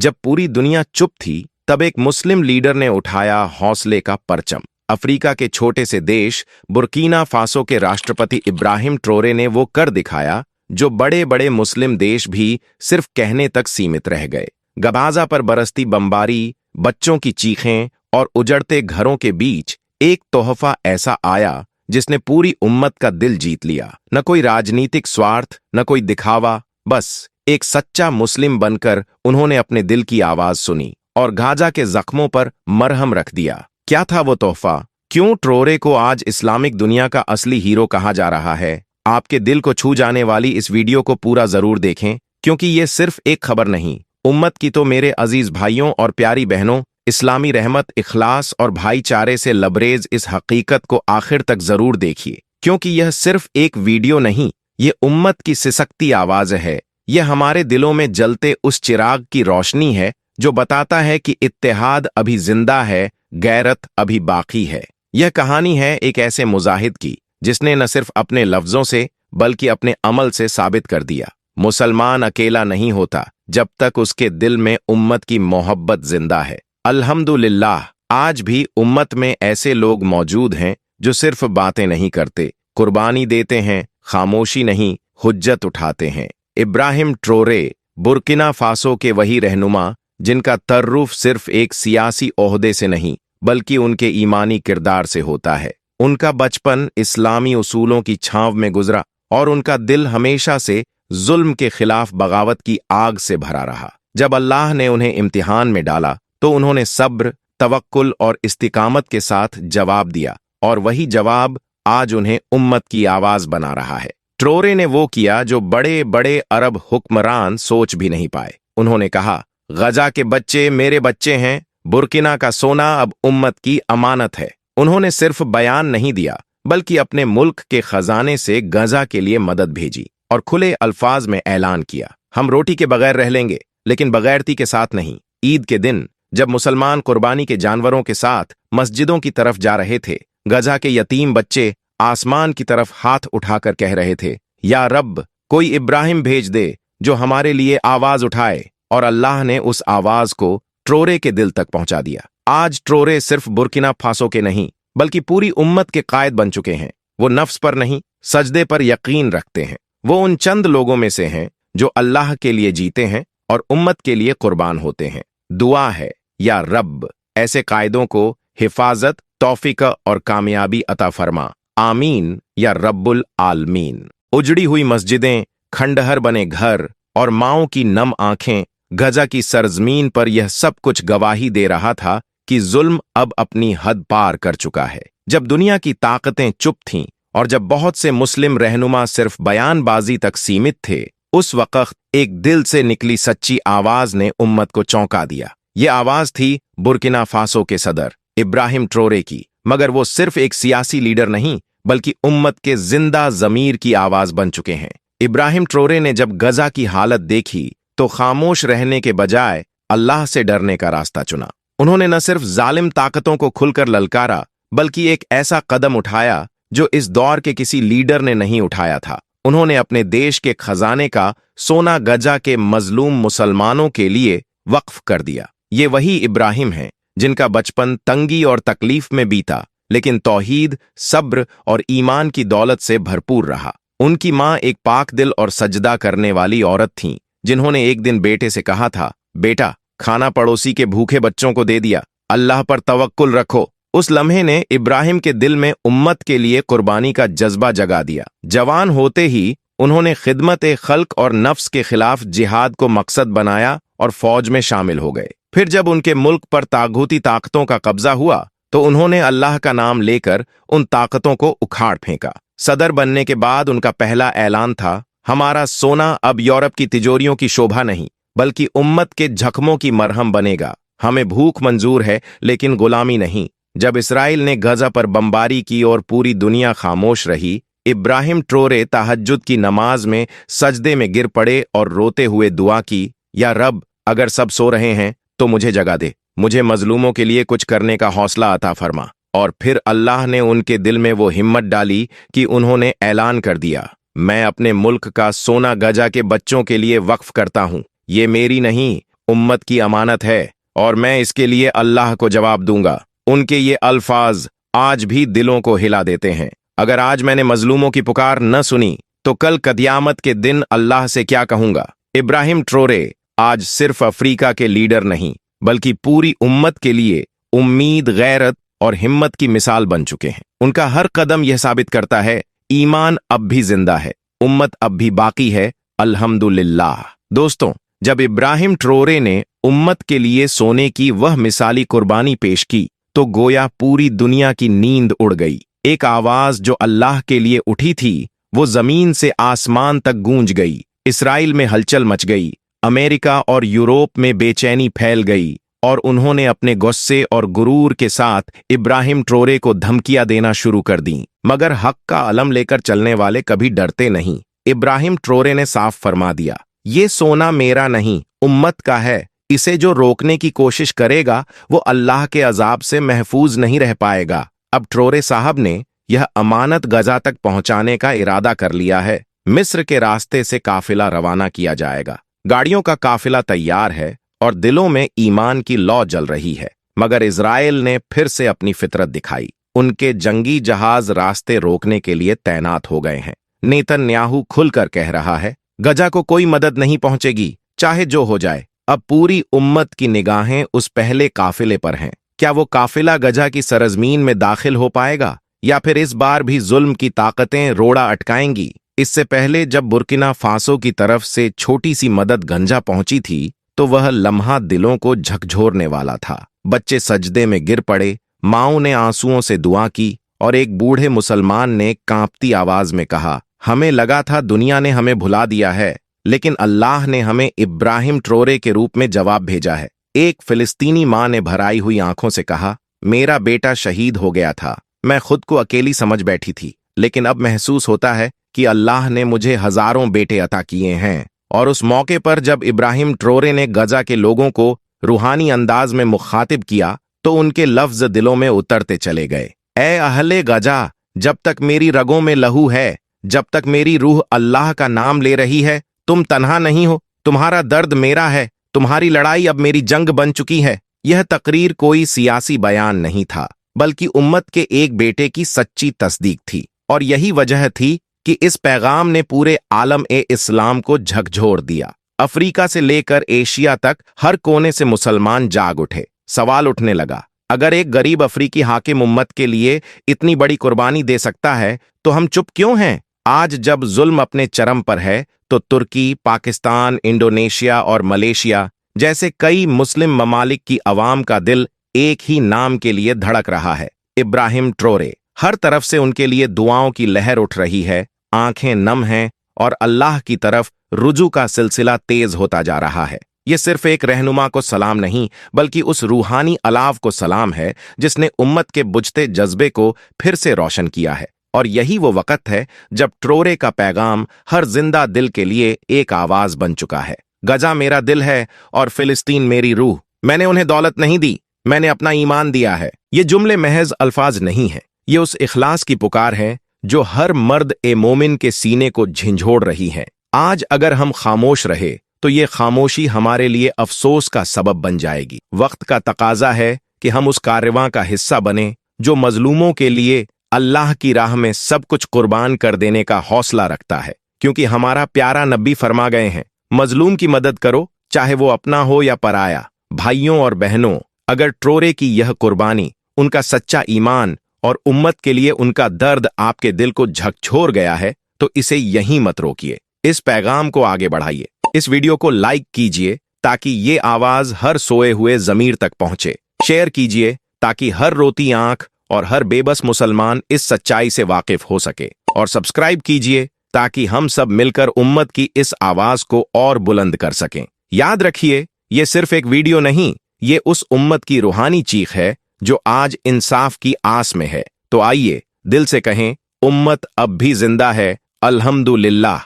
जब पूरी दुनिया चुप थी, तब एक मुस्लिम लीडर ने उठाया हौसले का परचम। अफ्रीका के छोटे से देश बुर्किना फासो के राष्ट्रपति इब्राहिम ट्रोरे ने वो कर दिखाया जो बड़े बड़े मुस्लिम देश भी सिर्फ कहने तक सीमित रह गए। गबाजा पर बरसती बमबारी, बच्चों की चीखें और उजड़ते घरों के बीच एक तोहफा ऐसा आया जिसने पूरी उम्मत का दिल जीत लिया। न कोई राजनीतिक स्वार्थ, न कोई दिखावा, बस एक सच्चा मुस्लिम बनकर उन्होंने अपने दिल की आवाज सुनी और गाजा के जख्मों पर मरहम रख दिया। क्या था वो तोहफा? क्यों ट्रोरे को आज इस्लामिक दुनिया का असली हीरो कहा जा रहा है? आपके दिल को छू जाने वाली इस वीडियो को पूरा जरूर देखें, क्योंकि ये सिर्फ एक खबर नहीं, उम्मत की तो मेरे अजीज भाइयों और प्यारी बहनों, इस्लामी रहमत, इखलास और भाईचारे से लबरेज इस हकीकत को आखिर तक जरूर देखिए, क्योंकि यह सिर्फ एक वीडियो नहीं, ये उम्मत की सिसकती आवाज है। यह हमारे दिलों में जलते उस चिराग की रोशनी है जो बताता है कि इत्तेहाद अभी जिंदा है, गैरत अभी बाकी है। यह कहानी है एक ऐसे मुजाहिद की जिसने न सिर्फ अपने लफ्जों से बल्कि अपने अमल से साबित कर दिया, मुसलमान अकेला नहीं होता जब तक उसके दिल में उम्मत की मोहब्बत जिंदा है। अल्हम्दुलिल्लाह, आज भी उम्मत में ऐसे लोग मौजूद हैं जो सिर्फ बातें नहीं करते, कुर्बानी देते हैं, खामोशी नहीं, हुज्जत उठाते हैं। इब्राहिम ट्रोरे बुर्किना फासो के वही रहनुमा जिनका तर्रुफ सिर्फ एक सियासी ओहदे से नहीं बल्कि उनके ईमानी किरदार से होता है। उनका बचपन इस्लामी उसूलों की छांव में गुजरा और उनका दिल हमेशा से जुल्म के खिलाफ बगावत की आग से भरा रहा। जब अल्लाह ने उन्हें इम्तिहान में डाला तो उन्होंने सब्र, तवक्कुल और इस्तिकामत के साथ जवाब दिया, और वही जवाब आज उन्हें उम्मत की आवाज बना रहा है। ट्रोरे ने वो किया जो बड़े बड़े अरब हुक्मरान सोच भी नहीं पाए। उन्होंने कहा, गजा के बच्चे मेरे बच्चे हैं, बुर्किना का सोना अब उम्मत की अमानत है। उन्होंने सिर्फ बयान नहीं दिया बल्कि अपने मुल्क के खजाने से गजा के लिए मदद भेजी और खुले अल्फाज में ऐलान किया, हम रोटी के बगैर रह लेंगे लेकिन बगैरती के साथ नहीं। ईद के दिन जब मुसलमान कुर्बानी के जानवरों के साथ मस्जिदों की तरफ जा रहे थे, गजा के यतीम बच्चे आसमान की तरफ हाथ उठाकर कह रहे थे, या रब, कोई इब्राहिम भेज दे जो हमारे लिए आवाज उठाए। और अल्लाह ने उस आवाज को ट्रोरे के दिल तक पहुंचा दिया। आज ट्रोरे सिर्फ बुर्किना फासो के नहीं बल्कि पूरी उम्मत के कायद बन चुके हैं। वो नफ्स पर नहीं, सजदे पर यकीन रखते हैं। वो उन चंद लोगों में से हैं जो अल्लाह के लिए जीते हैं और उम्मत के लिए कुर्बान होते हैं। दुआ है, या रब, ऐसे कायदों को हिफाजत, तौफीक और कामयाबी अता फरमा। आमीन या रब्बुल आलमीन। उजड़ी हुई मस्जिदें, खंडहर बने घर और माओं की नम आंखें, गजा की सरजमीन पर यह सब कुछ गवाही दे रहा था कि जुल्म अब अपनी हद पार कर चुका है। जब दुनिया की ताकतें चुप थीं और जब बहुत से मुस्लिम रहनुमा सिर्फ बयानबाजी तक सीमित थे, उस वक्त एक दिल से निकली सच्ची आवाज ने उम्मत को चौंका दिया। ये आवाज थी बुर्किना फासो के सदर इब्राहिम ट्रोरे की, मगर वो सिर्फ एक सियासी लीडर नहीं बल्कि उम्मत के जिंदा जमीर की आवाज बन चुके हैं। इब्राहिम ट्रोरे ने जब गजा की हालत देखी तो खामोश रहने के बजाय अल्लाह से डरने का रास्ता चुना। उन्होंने न सिर्फ जालिम ताकतों को खुलकर ललकारा बल्कि एक ऐसा कदम उठाया जो इस दौर के किसी लीडर ने नहीं उठाया था। उन्होंने अपने देश के खजाने का सोना गजा के मजलूम मुसलमानों के लिए वक्फ कर दिया। ये वही इब्राहिम हैं जिनका बचपन तंगी और तकलीफ में बीता, लेकिन तौहीद, सब्र और ईमान की दौलत से भरपूर रहा। उनकी मां एक पाक दिल और सजदा करने वाली औरत थीं, जिन्होंने एक दिन बेटे से कहा था, बेटा, खाना पड़ोसी के भूखे बच्चों को दे दिया, अल्लाह पर तवक्कुल रखो। उस लम्हे ने इब्राहिम के दिल में उम्मत के लिए कुर्बानी का जज्बा जगा दिया। जवान होते ही उन्होंने खिदमत खल्क और नफ्स के खिलाफ जिहाद को मकसद बनाया और फौज में शामिल हो गए। फिर जब उनके मुल्क पर तागूती ताकतों का कब्जा हुआ तो उन्होंने अल्लाह का नाम लेकर उन ताकतों को उखाड़ फेंका। सदर बनने के बाद उनका पहला ऐलान था, हमारा सोना अब यूरोप की तिजोरियों की शोभा नहीं बल्कि उम्मत के जख्मों की मरहम बनेगा। हमें भूख मंजूर है लेकिन गुलामी नहीं। जब इसराइल ने गजा पर बमबारी की और पूरी दुनिया खामोश रही, इब्राहिम ट्रोरे तहज्जुद की नमाज में सजदे में गिर पड़े और रोते हुए दुआ की, या रब, अगर सब सो रहे हैं तो मुझे जगा दे, मुझे मजलूमों के लिए कुछ करने का हौसला अता फरमा। और फिर अल्लाह ने उनके दिल में वो हिम्मत डाली कि उन्होंने ऐलान कर दिया, मैं अपने मुल्क का सोना गजा के बच्चों के लिए वक्फ करता हूं। ये मेरी नहीं, उम्मत की अमानत है और मैं इसके लिए अल्लाह को जवाब दूंगा। उनके ये अल्फाज आज भी दिलों को हिला देते हैं। अगर आज मैंने मजलूमों की पुकार न सुनी तो कल कयामत के दिन अल्लाह से क्या कहूंगा। इब्राहिम ट्रोरे आज सिर्फ अफ्रीका के लीडर नहीं बल्कि पूरी उम्मत के लिए उम्मीद, गैरत और हिम्मत की मिसाल बन चुके हैं। उनका हर कदम यह साबित करता है ईमान अब भी जिंदा है, उम्मत अब भी बाकी है। अल्हम्दुलिल्लाह। दोस्तों, जब इब्राहिम ट्रोरे ने उम्मत के लिए सोने की वह मिसाली कुर्बानी पेश की तो गोया पूरी दुनिया की नींद उड़ गई। एक आवाज जो अल्लाह के लिए उठी थी वो जमीन से आसमान तक गूंज गई। इसराइल में हलचल मच गई, अमेरिका और यूरोप में बेचैनी फैल गई और उन्होंने अपने गुस्से और गुरूर के साथ इब्राहिम ट्रोरे को धमकियां देना शुरू कर दी। मगर हक का अलम लेकर चलने वाले कभी डरते नहीं। इब्राहिम ट्रोरे ने साफ फरमा दिया, ये सोना मेरा नहीं, उम्मत का है। इसे जो रोकने की कोशिश करेगा वो अल्लाह के अजाब से महफूज नहीं रह पाएगा। अब ट्रोरे साहब ने यह अमानत गजा तक पहुंचाने का इरादा कर लिया है। मिस्र के रास्ते से काफिला रवाना किया जाएगा। गाड़ियों का काफिला तैयार है और दिलों में ईमान की लौ जल रही है। मगर इजराइल ने फिर से अपनी फितरत दिखाई। उनके जंगी जहाज रास्ते रोकने के लिए तैनात हो गए हैं। नेतन्याहू खुलकर कह रहा है, गजा को कोई मदद नहीं पहुंचेगी, चाहे जो हो जाए। अब पूरी उम्मत की निगाहें उस पहले काफिले पर हैं। क्या वो काफिला गजा की सरजमीन में दाखिल हो पाएगा या फिर इस बार भी जुल्म की ताकतें रोड़ा अटकाएंगी। इससे पहले जब बुर्किना फासो की तरफ से छोटी सी मदद गंजा पहुंची थी तो वह लम्हा दिलों को झकझोरने वाला था। बच्चे सजदे में गिर पड़े, माओं ने आंसुओं से दुआ की और एक बूढ़े मुसलमान ने कांपती आवाज में कहा, हमें लगा था दुनिया ने हमें भुला दिया है, लेकिन अल्लाह ने हमें इब्राहिम ट्रोरे के रूप में जवाब भेजा है। एक फिलिस्तीनी मां ने भराई हुई आंखों से कहा, मेरा बेटा शहीद हो गया था, मैं खुद को अकेली समझ बैठी थी, लेकिन अब महसूस होता है कि अल्लाह ने मुझे हजारों बेटे अता किए हैं। और उस मौके पर जब इब्राहिम ट्रोरे ने गजा के लोगों को रूहानी अंदाज में मुखातिब किया तो उनके लफ्ज दिलों में उतरते चले गए। ए अहले गजा, जब तक मेरी रगों में लहू है, जब तक मेरी रूह अल्लाह का नाम ले रही है, तुम तन्हा नहीं हो, तुम्हारा दर्द मेरा है, तुम्हारी लड़ाई अब मेरी जंग बन चुकी है। यह तकरीर कोई सियासी बयान नहीं था बल्कि उम्मत के एक बेटे की सच्ची तस्दीक थी। और यही वजह थी कि इस पैगाम ने पूरे आलम ए इस्लाम को झकझोर दिया। अफ्रीका से लेकर एशिया तक हर कोने से मुसलमान जाग उठे। सवाल उठने लगा, अगर एक गरीब अफ्रीकी हाकिम उम्मत के लिए इतनी बड़ी कुर्बानी दे सकता है तो हम चुप क्यों हैं? आज जब जुल्म अपने चरम पर है तो तुर्की, पाकिस्तान, इंडोनेशिया और मलेशिया जैसे कई मुस्लिम ममालिक की अवाम का दिल एक ही नाम के लिए धड़क रहा है, इब्राहिम ट्रोरे। हर तरफ से उनके लिए दुआओं की लहर उठ रही है, आंखें नम हैं और अल्लाह की तरफ रुजू का सिलसिला तेज होता जा रहा है। ये सिर्फ एक रहनुमा को सलाम नहीं बल्कि उस रूहानी अलाव को सलाम है जिसने उम्मत के बुझते जज्बे को फिर से रोशन किया है। और यही वो वक्त है जब ट्रोरे का पैगाम हर जिंदा दिल के लिए एक आवाज बन चुका है। गजा मेरा दिल है और फिलिस्तीन मेरी रूह। मैंने उन्हें दौलत नहीं दी, मैंने अपना ईमान दिया है। ये जुमले महज अल्फाज नहीं है, ये उस इखलास की पुकार है जो हर मर्द ए मोमिन के सीने को झिंझोड़ रही है। आज अगर हम खामोश रहे तो ये खामोशी हमारे लिए अफसोस का सबब बन जाएगी। वक्त का तकाजा है कि हम उस कारवां का हिस्सा बने जो मजलूमों के लिए अल्लाह की राह में सब कुछ कुर्बान कर देने का हौसला रखता है। क्योंकि हमारा प्यारा नबी फरमा गए हैं, मजलूम की मदद करो, चाहे वो अपना हो या पराया। भाइयों और बहनों, अगर ट्रोरे की यह कुर्बानी, उनका सच्चा ईमान और उम्मत के लिए उनका दर्द आपके दिल को झकझोर गया है तो इसे यहीं मत रोकिए। इस पैगाम को आगे बढ़ाइए। इस वीडियो को लाइक कीजिए ताकि ये आवाज हर सोए हुए जमीर तक पहुंचे। शेयर कीजिए ताकि हर रोती आंख और हर बेबस मुसलमान इस सच्चाई से वाकिफ हो सके। और सब्सक्राइब कीजिए ताकि हम सब मिलकर उम्मत की इस आवाज को और बुलंद कर सकें। याद रखिए, ये सिर्फ एक वीडियो नहीं, ये उस उम्मत की रूहानी चीख है जो आज इंसाफ की आस में है। तो आइए दिल से कहें, उम्मत अब भी जिंदा है, अल्हम्दुलिल्लाह।